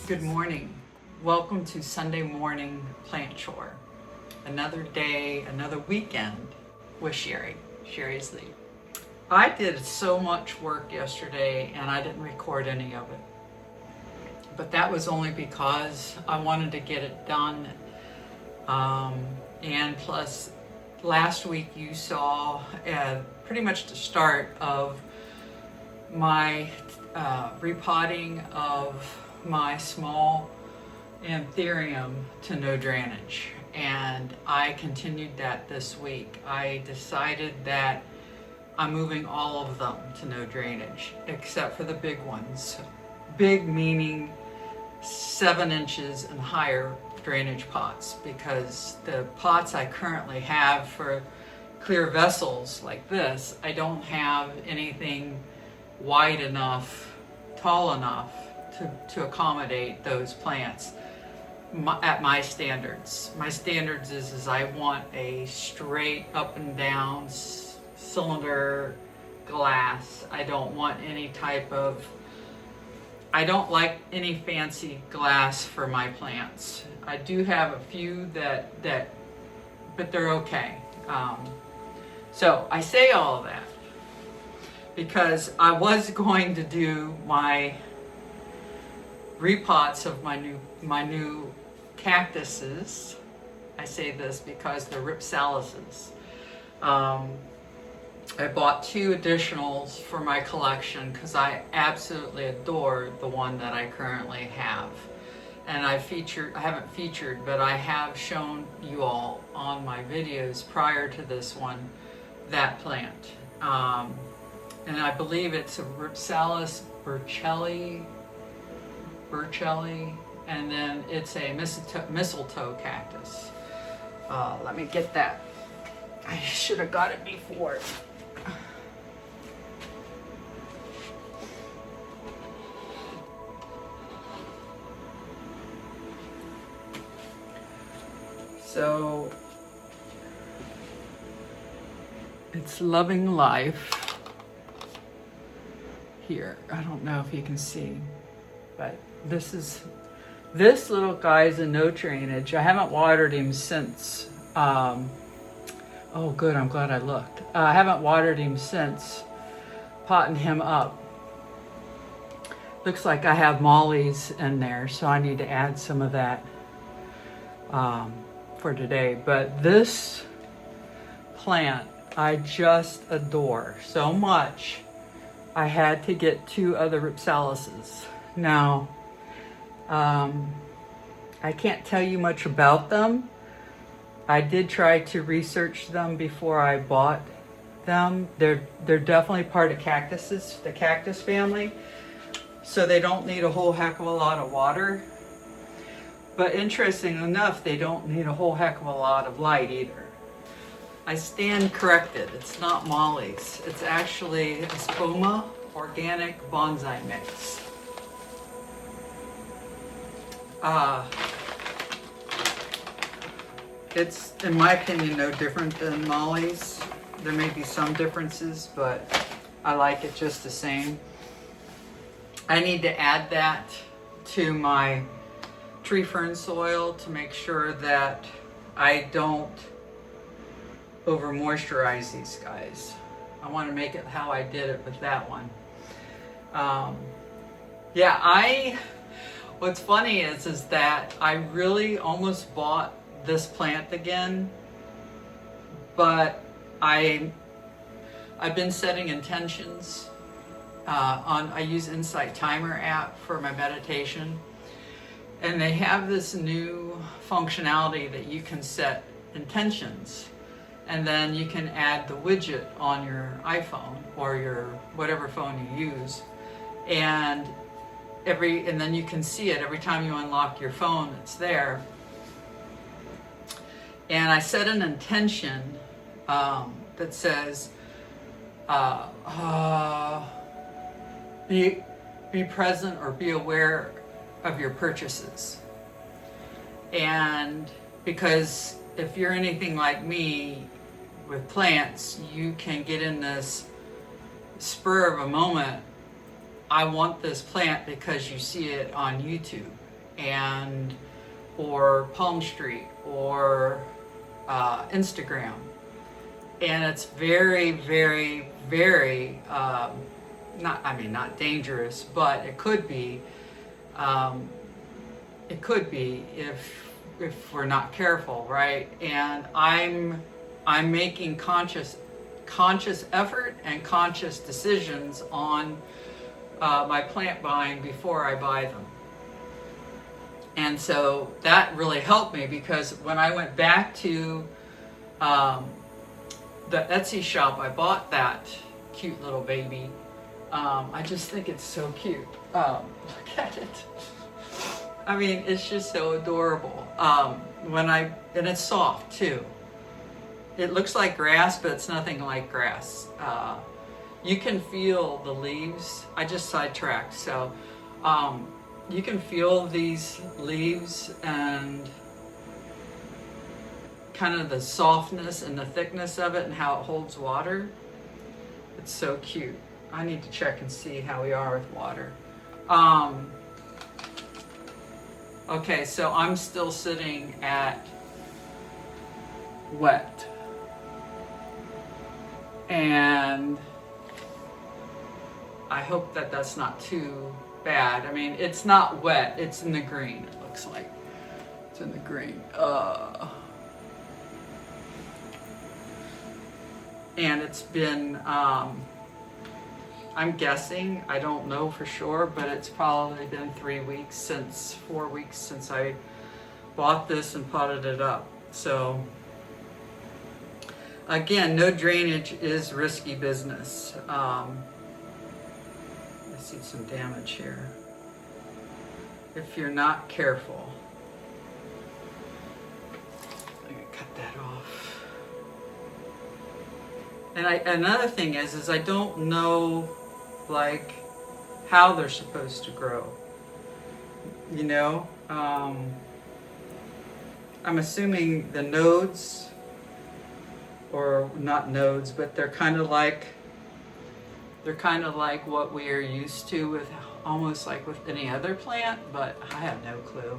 Good morning. Welcome to Sunday morning plant chore. Another day, another weekend with Sherry's Lead. I did so much work yesterday and I didn't record any of it. But that was only because I wanted to get it done. And plus, last week you saw pretty much the start of my repotting of my small anthurium to no drainage, and I continued that this week. I decided that I'm moving all of them to no drainage except for the big ones. Big meaning 7 inches and higher drainage pots, because the pots I currently have for clear vessels like this, I don't have anything wide enough, tall enough to accommodate those plants at my standards. My standards is I want a straight up and down cylinder glass. I don't want any type of, I don't like any fancy glass for my plants. I do have a few that but they're okay. So I say all of that because I was going to do my repots of my new cactuses. I say this because they're Rhipsalises. I bought 2 additionals for my collection because I absolutely adore the one that I currently have. And I haven't featured, but I have shown you all on my videos prior to this one, that plant. And I believe it's a Rhipsalis Buerchellii, and then it's a mistletoe cactus. Let me get that. I should have got it before. So it's Loving Life here. I don't know if you can see, but this little guy's in no drainage. I haven't watered him since, oh good, I'm glad I looked. I haven't watered him since potting him up. Looks like I have mollies in there, so I need to add some of that for today. But this plant I just adore so much, I had to get 2 other Rhipsalises. Now, I can't tell you much about them. I did try to research them before I bought them. They're definitely part of cactuses, the cactus family, so they don't need a whole heck of a lot of water. But interesting enough, they don't need a whole heck of a lot of light either. I stand corrected. It's not mollies. It's actually a Spoma organic bonsai mix. It's, in my opinion, no different than mollies. There may be some differences, but I like it just the same. I need to add that to my tree fern soil to make sure that I don't over moisturize these guys. I want to make it how I did it with that one. What's funny is that I really almost bought this plant again, but I've been setting intentions I use Insight Timer app for my meditation, and they have this new functionality that you can set intentions, and then you can add the widget on your iPhone or your whatever phone you use, and then you can see it every time you unlock your phone. It's there. And I set an intention that says be present or be aware of your purchases. And because if you're anything like me with plants, you can get in this spur of a moment, I want this plant because you see it on YouTube and or Palm Street or Instagram. And it's very, very, very, not dangerous, but it could be if we're not careful, right? And I'm making conscious effort and conscious decisions on my plant buying before I buy them. And so that really helped me, because when I went back to the Etsy shop, I bought that cute little baby. I just think it's so cute. Look at it. I mean, it's just so adorable. And it's soft too. It looks like grass, but it's nothing like grass. You can feel the leaves. I just sidetracked. So you can feel these leaves and kind of the softness and the thickness of it and how it holds water. It's so cute. I need to check and see how we are with water. Okay, so I'm still sitting at wet. And I hope that that's not too bad. I mean, it's not wet, it's in the green, it looks like. It's in the green. And it's been, I'm guessing, I don't know for sure, but it's probably been 4 weeks since I bought this and potted it up. So again, no drainage is risky business. I see some damage here. If you're not careful. I'm gonna cut that off. And another thing is I don't know like how they're supposed to grow. You know, I'm assuming the nodes, or not nodes, but they're kind of like what we are used to with, almost like with any other plant, but I have no clue.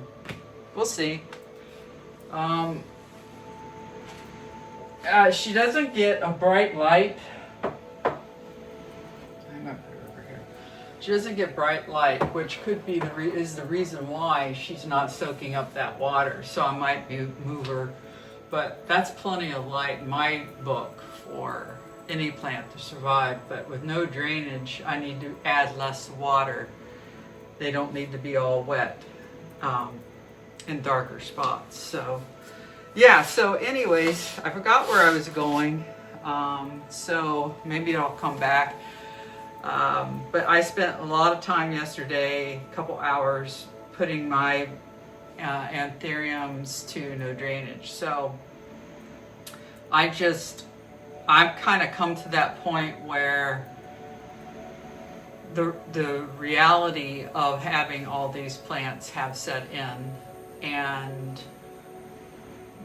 We'll see. She doesn't get a bright light. I'm gonna put her over here. She doesn't get bright light, which could be is the reason why she's not soaking up that water. So I might move her, but that's plenty of light in my book for any plant to survive. But with no drainage, I need to add less water. They don't need to be all wet in darker spots. So yeah, so anyways, I forgot where I was going, so maybe I'll come back. But I spent a lot of time yesterday, a couple hours, putting my anthuriums to no drainage. So I've kind of come to that point where the reality of having all these plants have set in, and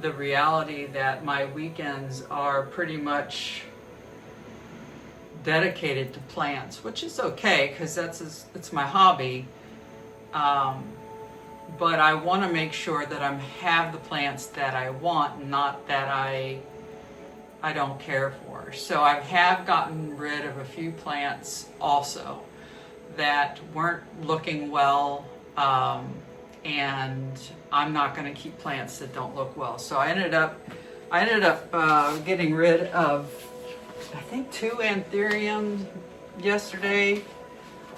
the reality that my weekends are pretty much dedicated to plants, which is okay because it's my hobby. But I want to make sure that I have the plants that I want, not that I don't care for. So I have gotten rid of a few plants also that weren't looking well, and I'm not going to keep plants that don't look well. So I ended up getting rid of, I think, 2 anthuriums yesterday,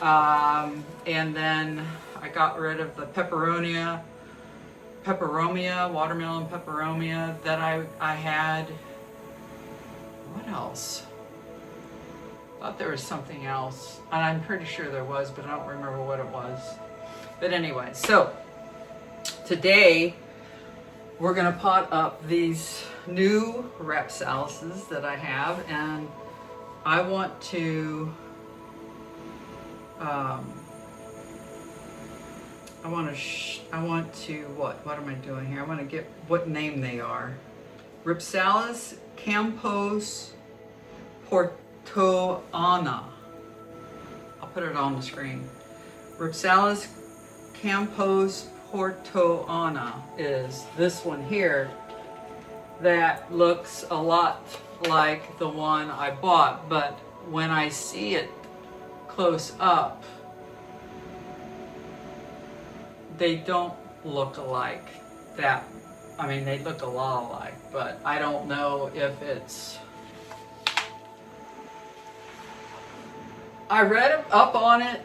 and then I got rid of the peperomia, watermelon peperomia that I had. What else? I thought there was something else, and I'm pretty sure there was, but I don't remember what it was. But anyway, so today we're going to pot up these new Rhipsalises that I have, and I want to what am I doing here? I want to get what name they are. Rhipsalis Campos-Portoana. I'll put it on the screen. Rhipsalis Campos-Portoana. Campos-Portoana is this one here that looks a lot like the one I bought, but when I see it close up, they don't look alike. That, I mean, they look a lot alike, but I don't know if it's... I read up on it,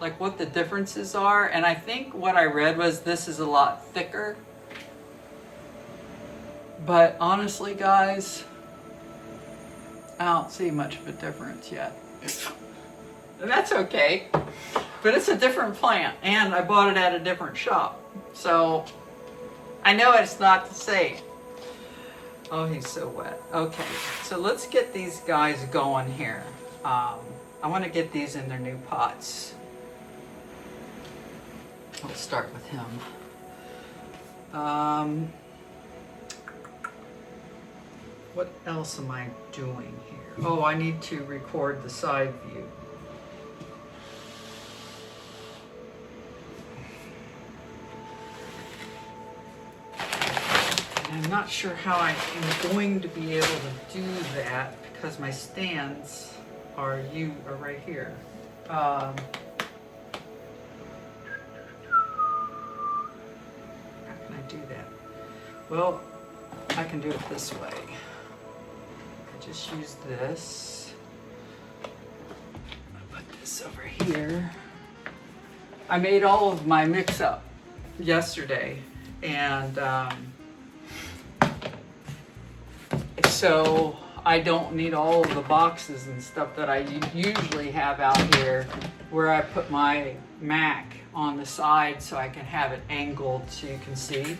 like what the differences are, and I think what I read was this is a lot thicker. But honestly, guys, I don't see much of a difference yet. And that's okay. But it's a different plant, and I bought it at a different shop. So I know it's not the same. Oh, he's so wet. Okay, so let's get these guys going here. I want to get these in their new pots. We'll start with him. What else am I doing here? Oh, I need to record the side view. And I'm not sure how I am going to be able to do that because my stands are right here. How can I do that? Well, I can do it this way. I just use this. I put this over here. I made all of my mix-up yesterday, and so I don't need all of the boxes and stuff that I usually have out here where I put my Mac on the side so I can have it angled so you can see.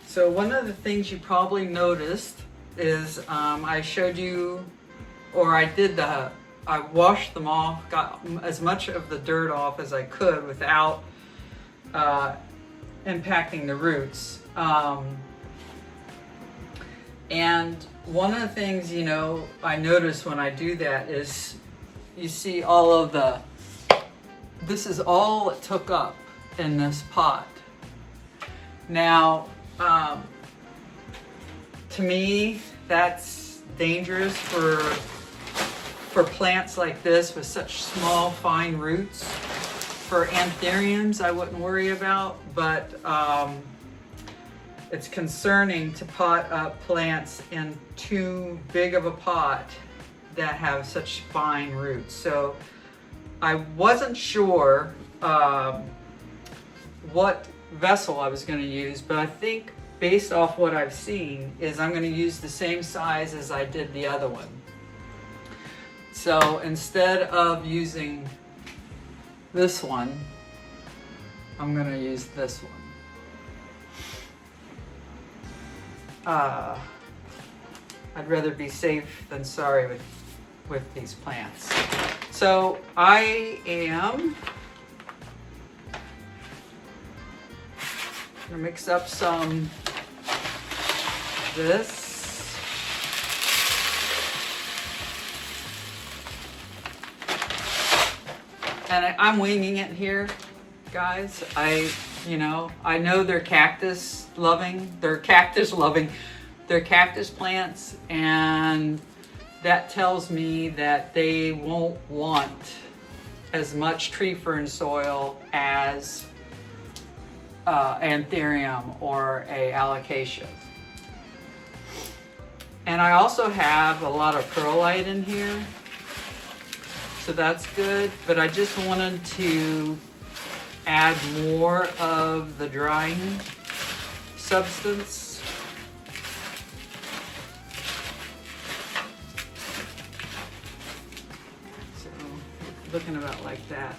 So one of the things you probably noticed is I showed you, or I washed them off, got as much of the dirt off as I could without impacting the roots. And one of the things, you know, I notice when I do that is you see all of this is all it took up in this pot. Now, to me, that's dangerous for plants like this with such small, fine roots. For anthuriums, I wouldn't worry about, but it's concerning to pot up plants in too big of a pot that have such fine roots. So I wasn't sure what vessel I was going to use, but I think based off what I've seen is I'm going to use the same size as I did the other one. So instead of using this one, I'm going to use this one. I'd rather be safe than sorry with these plants. So I am gonna mix up some this. And I'm winging it here, guys. I know they're cactus plants, and that tells me that they won't want as much tree fern soil as anthurium or a alocasia. And I also have a lot of perlite in here, so that's good, but I just wanted to add more of the drying substance. So looking about like that.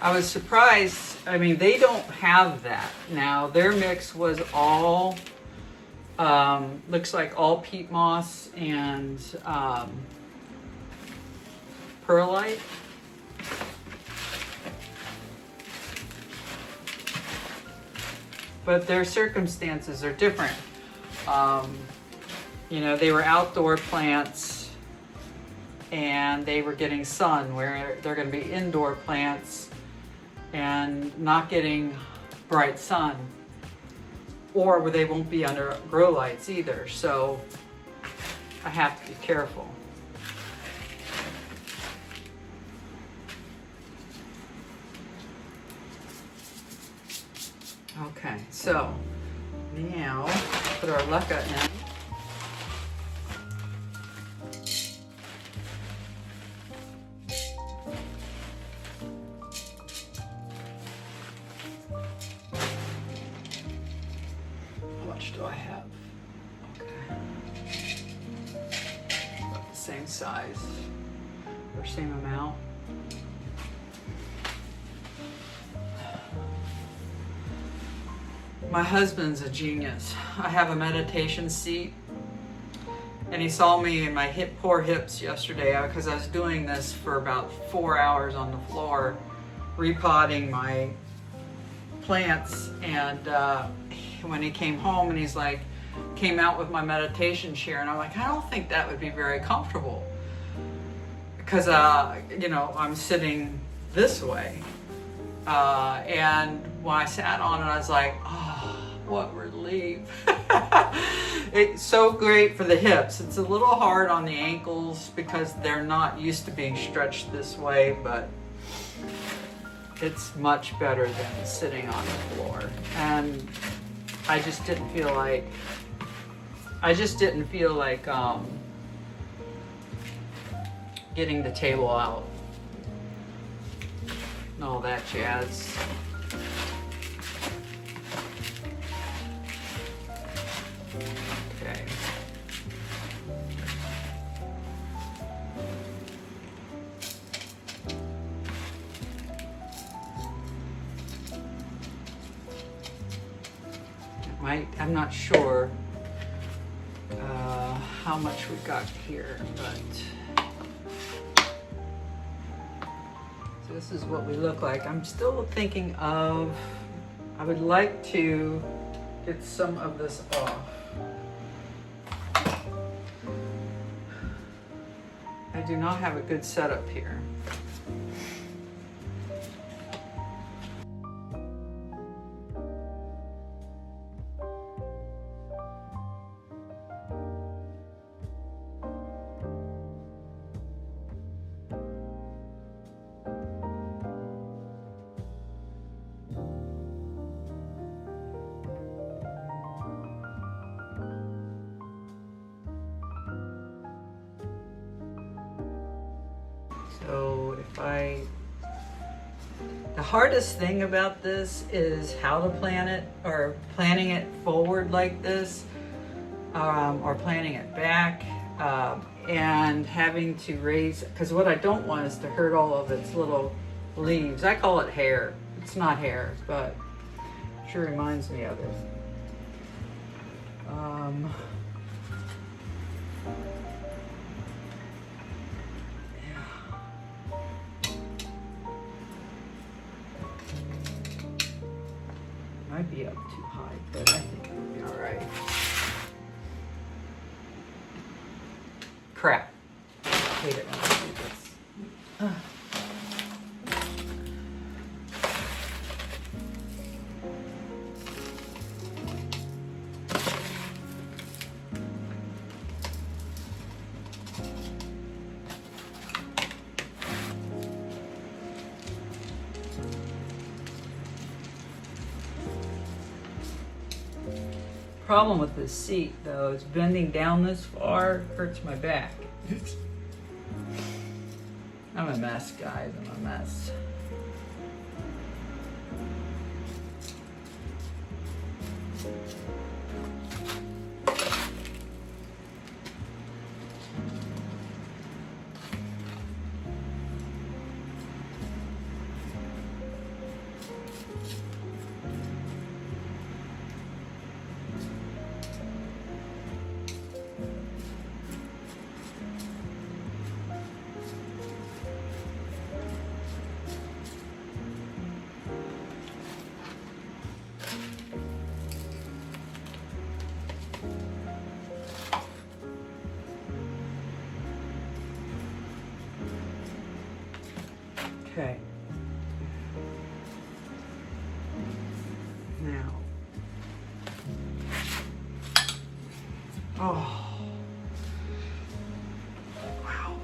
I was surprised, I mean, they don't have that now. Their mix was all, looks like all peat moss and perlite. But their circumstances are different. You know, they were outdoor plants and they were getting sun, where they're going to be indoor plants and not getting bright sun, or where they won't be under grow lights either. So I have to be careful. Okay, so now put our leca in. How much do I have? Okay. About the same size or same amount. My husband's a genius. I have a meditation seat, and he saw me in my poor hips yesterday because I was doing this for about 4 hours on the floor, repotting my plants. And when he came home, and he's like, came out with my meditation chair, and I'm like, I don't think that would be very comfortable because you know, I'm sitting this way. And when I sat on it, I was like, oh, what relief. It's so great for the hips. It's a little hard on the ankles because they're not used to being stretched this way, but it's much better than sitting on the floor. And I just didn't feel like, getting the table out and all that jazz. Okay. I'm not sure how much we got here, but so this is what we look like. I'm still thinking of, I would like to get some of this off. I do not have a good setup here. So the hardest thing about this is how to plant it, or planting it forward like this, or planting it back, and having to raise, because what I don't want is to hurt all of its little leaves. I call it hair. It's not hair, but it sure reminds me of it. Might be up too high, but I think it'll be all right. Crap. I hate it when I do this. Problem with this seat though is bending down this far hurts my back. I'm a mess, guys. I'm a mess. Okay. Now. Oh. Wow.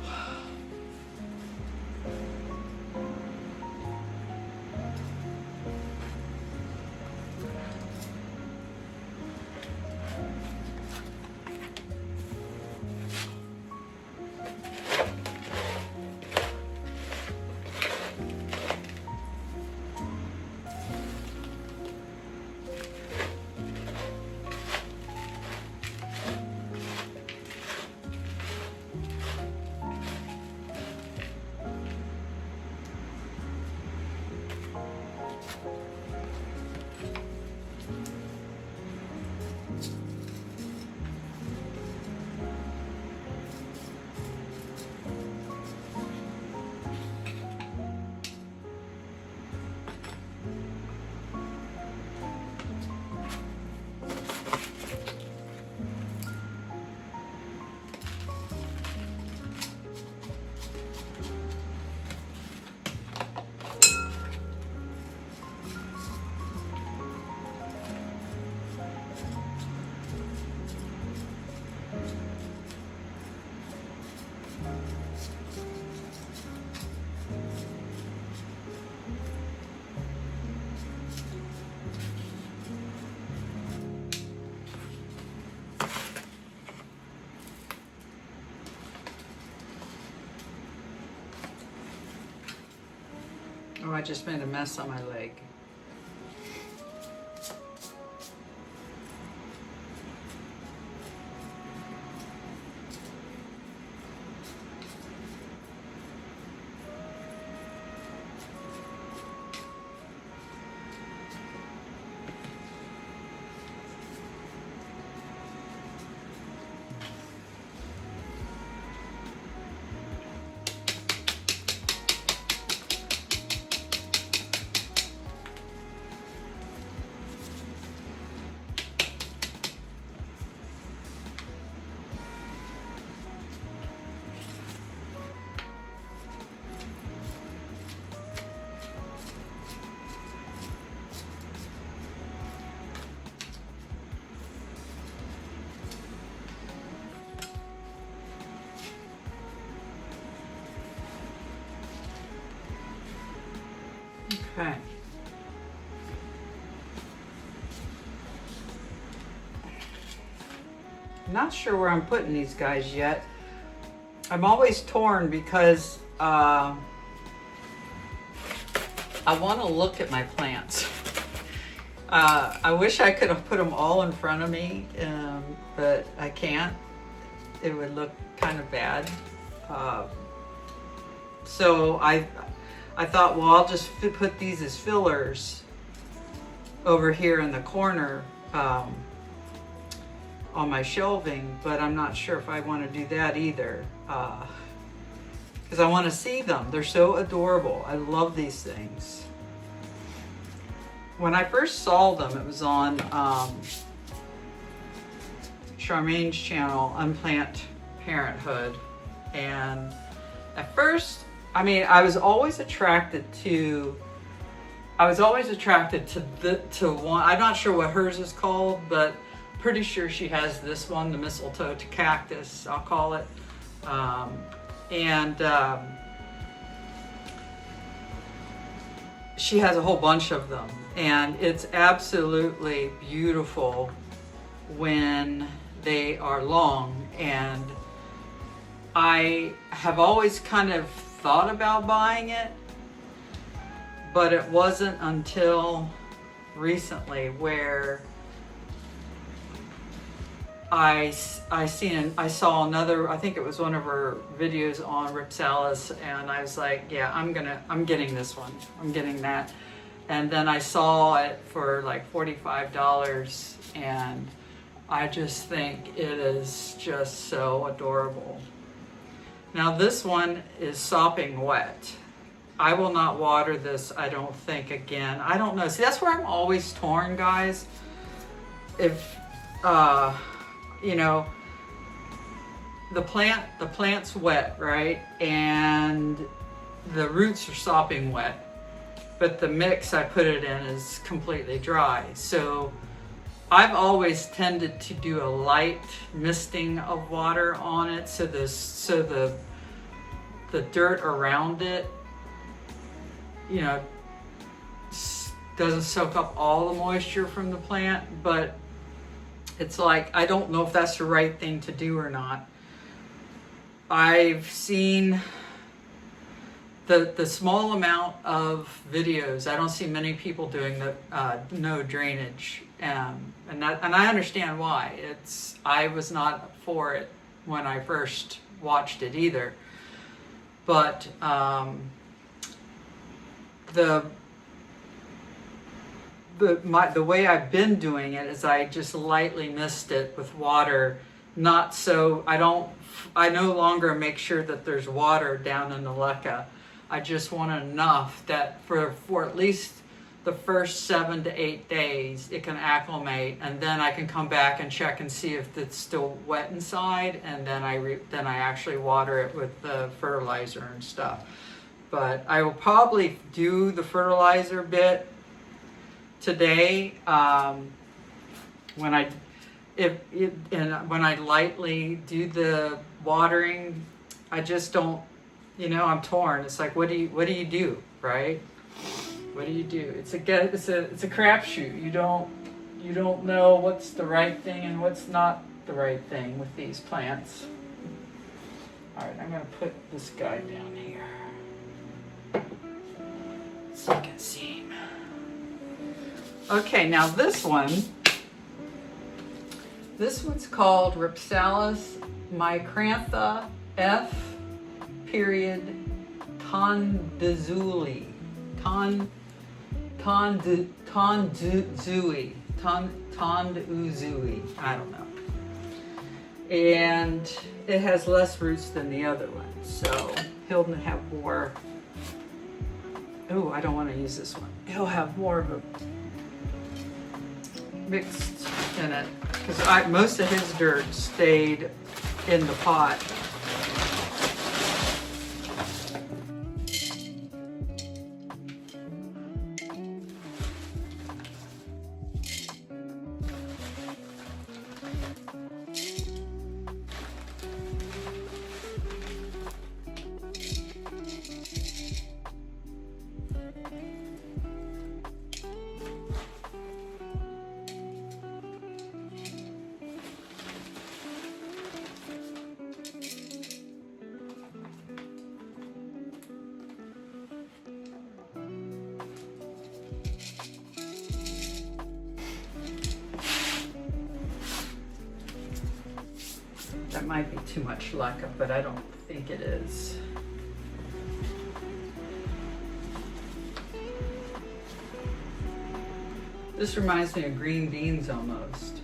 Oh, I just made a mess on my leg. Okay. I'm not sure where I'm putting these guys yet. I'm always torn because I want to look at my plants. I wish I could have put them all in front of me, but I can't. It would look kind of bad. So I thought, well, I'll just put these as fillers over here in the corner on my shelving, but I'm not sure if I want to do that either, because I want to see them. They're so adorable. I love these things. When I first saw them, it was on Charmaine's channel, Unplant Parenthood, and at first, I mean, I was always attracted to one. I'm not sure what hers is called, but pretty sure she has this one, the mistletoe to cactus, I'll call it. She has a whole bunch of them, and it's absolutely beautiful when they are long. And I have always kind of thought about buying it, but it wasn't until recently where I saw another, I think it was one of her videos on Rhipsalis, and I was like, yeah, I'm getting this one. I'm getting that. And then I saw it for like $45, and I just think it is just so adorable. Now this one is sopping wet. I will not water this, I don't think, again. I don't know. See, that's where I'm always torn, guys. If, you know, the plant's wet, right? And the roots are sopping wet, but the mix I put it in is completely dry. So I've always tended to do a light misting of water on it, so the dirt around it, you know, doesn't soak up all the moisture from the plant. But it's like, I don't know if that's the right thing to do or not. I've seen the small amount of videos, I don't see many people doing the no drainage, and I understand why. I was not for it when I first watched it either, but the way I've been doing it is I just lightly mist it with water, not so I no longer make sure that there's water down in the leca. I just want enough that for at least the first 7 to 8 days it can acclimate, and then I can come back and check and see if it's still wet inside, and then I actually water it with the fertilizer and stuff. But I will probably do the fertilizer bit today when I lightly do the watering. I just don't, you know, I'm torn. It's like, what do you do, right? What do you do? It's a crapshoot. You don't know what's the right thing and what's not the right thing with these plants. All right, I'm gonna put this guy down here. Second seam. Okay, now this one's called Rhipsalis Micrantha F. Tonduzii. Tonduzii. I don't know. And it has less roots than the other one, so he'll have more. Oh, I don't want to use this one. He'll have more of a mixed in it, because most of his dirt stayed in the pot. That might be too much leca, but I don't think it is. This reminds me of green beans almost.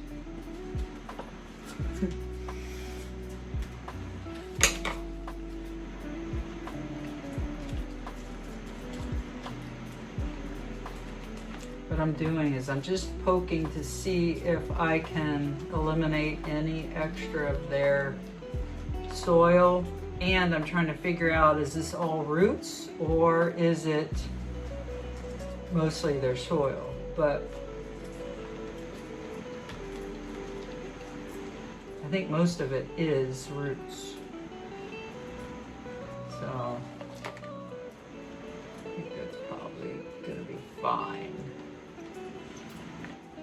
What I'm doing is I'm just poking to see if I can eliminate any extra of their soil, and I'm trying to figure out, is this all roots or is it mostly their soil? But I think most of it is roots. So I think that's probably gonna be fine.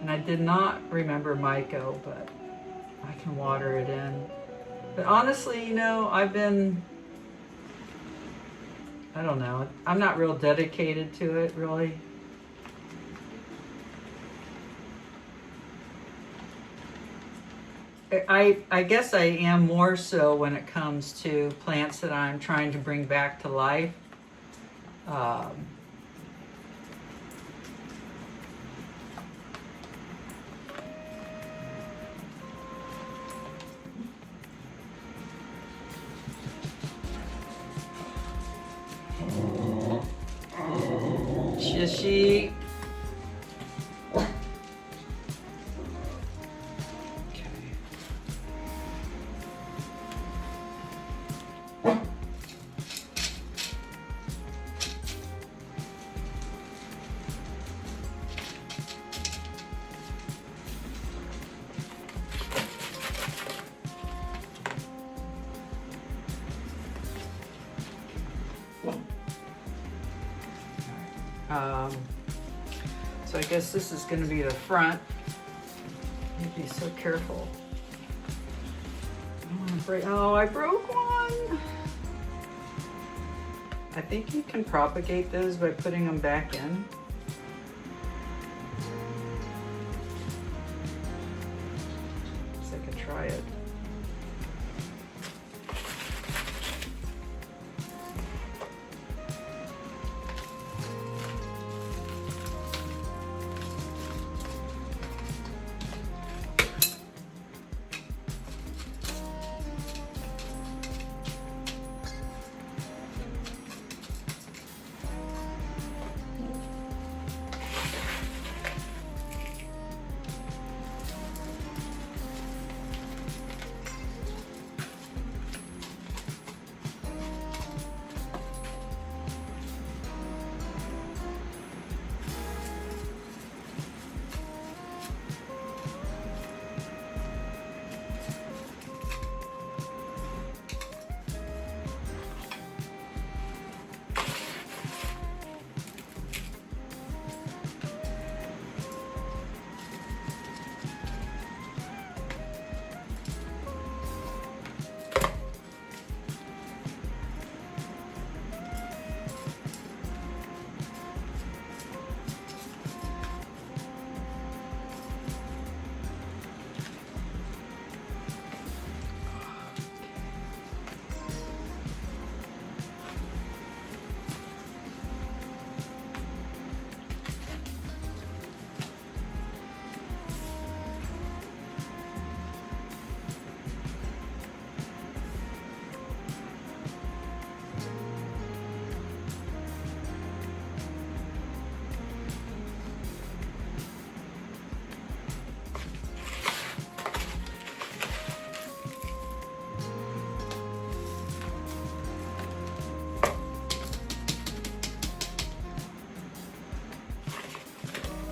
And I did not remember Myco, but I can water it in. But honestly, you know, I don't know, I'm not real dedicated to it, really. I guess I am more so when it comes to plants that I'm trying to bring back to life. Shishy. So I guess this is going to be the front. You have to be so careful. I don't want to break. Oh, I broke one. I think you can propagate those by putting them back in. So I could try it.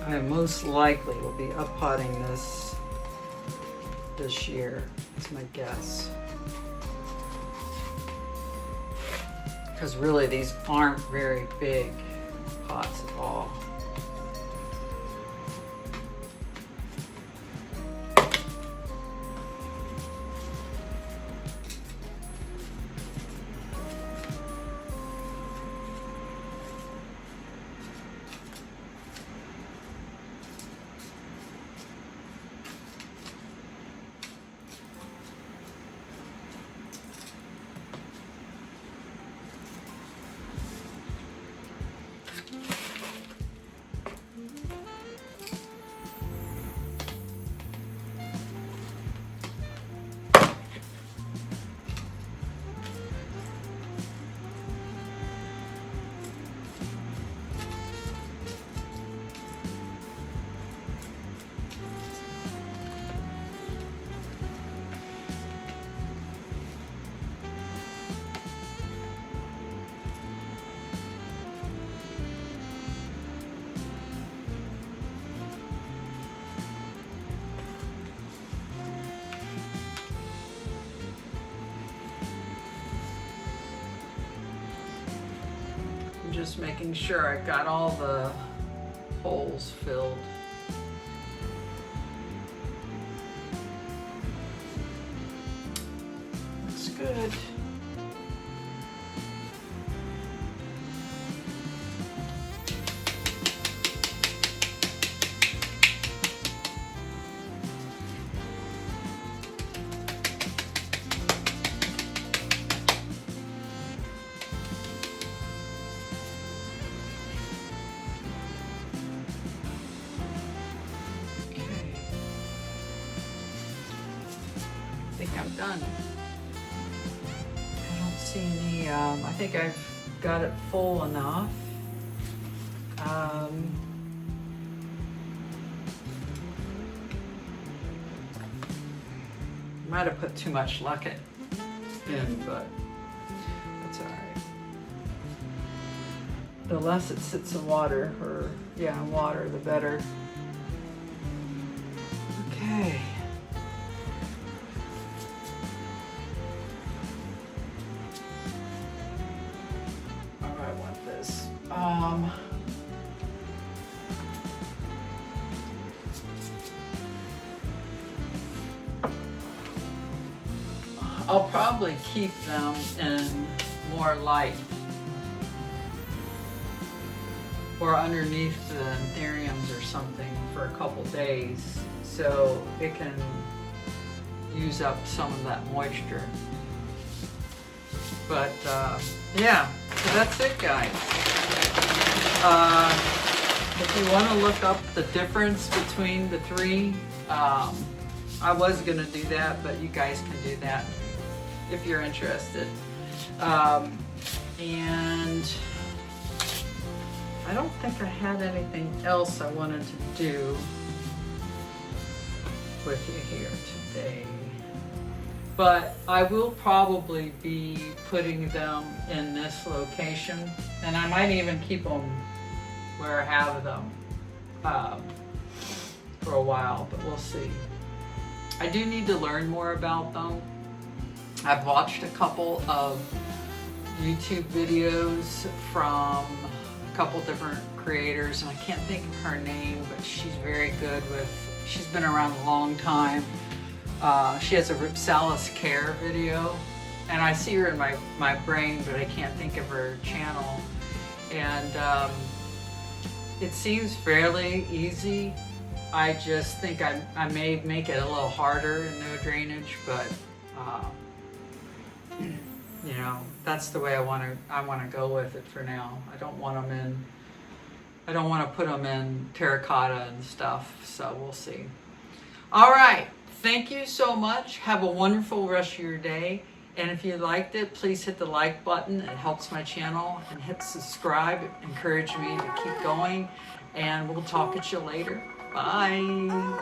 I most likely will be uppotting this year. That's my guess. Because really these aren't very big pots at all. Just making sure I got all the holes filled. Looks good. I'm done. I don't see any, I think I've got it full enough. Might have put too much lucket in, but that's all right. The less it sits in water, or yeah, water, the better. Okay. I'll probably keep them in more light or underneath the anthuriums or something for a couple days so it can use up some of that moisture. But yeah, so that's it, guys. If you want to look up the difference between the three, I was going to do that, but you guys can do that if you're interested. And I don't think I had anything else I wanted to do with you here today. But I will probably be putting them in this location, and I might even keep them where I have them for a while, but we'll see. I do need to learn more about them. I've watched a couple of YouTube videos from a couple different creators, and I can't think of her name, but she's very good with, she's been around a long time. She has a Rhipsalis care video, and I see her in my brain, but I can't think of her channel. And it seems fairly easy. I just think I may make it a little harder in no drainage, but you know, that's the way I want to go with it for now. I don't want to put them in terracotta and stuff, so we'll see. All right, thank you so much. Have a wonderful rest of your day. And if you liked it, please hit the like button. It helps my channel. And hit subscribe. It encourages me to keep going. And we'll talk at you later. Bye.